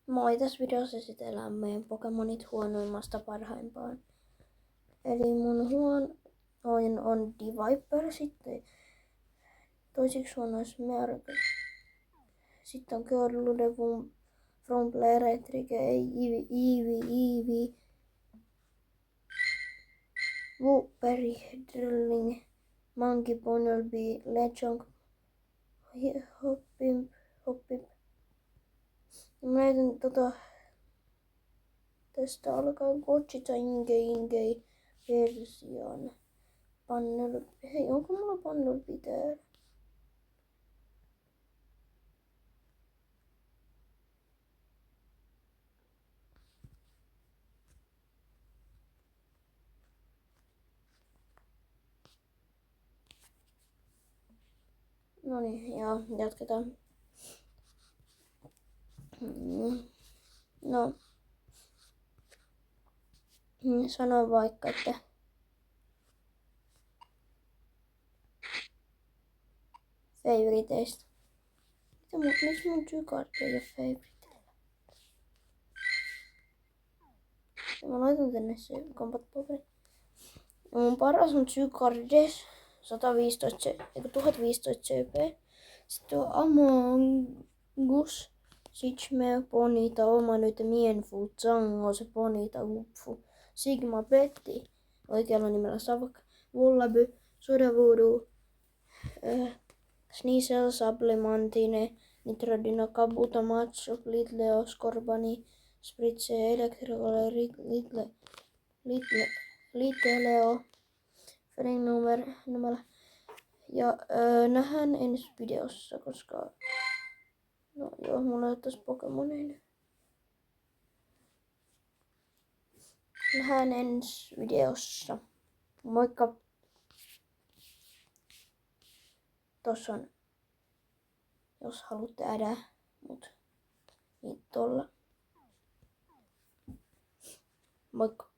Moi, tässä videossa esitellään meidän Pokemonit huonoimmasta parhaimpaan. Eli mun huonoin on Diviper, sitten toisiksi huono on Smeargle. Sitten on Curludevum, Fromple, Retrike, Eevee, Wooper, Drilling, Monkey, Bunnelby, Lechonk, Hoppip. Mä näytän tästä alkaa Gochita Ingei version. Hei, onko mulla Bunnelby täällä? Noniin, joo, jatketaan. No, sano vaikka, että favoriteista. Miksi mun Zygarde ei ole favoriteilla? Mä laitan tänne se Combat Power. Mun paras on Zygarde, 1015 CP. Sitten on Amogus, Sichme, Ponyta, Omanute, Mienfu, Zango, se Ponyta, Upfu, Sigma, Betty, oikealla nimellä Savak, Vullaby, Sudowoodo, Sneasel, Supplemantine, Nitrodino, Kabuto, Machop, Litleo, Scorbani, Spritze, Electrical, Litleo, numero. Ja nähdään ensi videossa, koska no joo, mulla ei ole tässä Pokemoneina. Nähdään ensi videossa. Moikka! Tossa on, jos haluatte ädää, mut niin tolla. Moikka!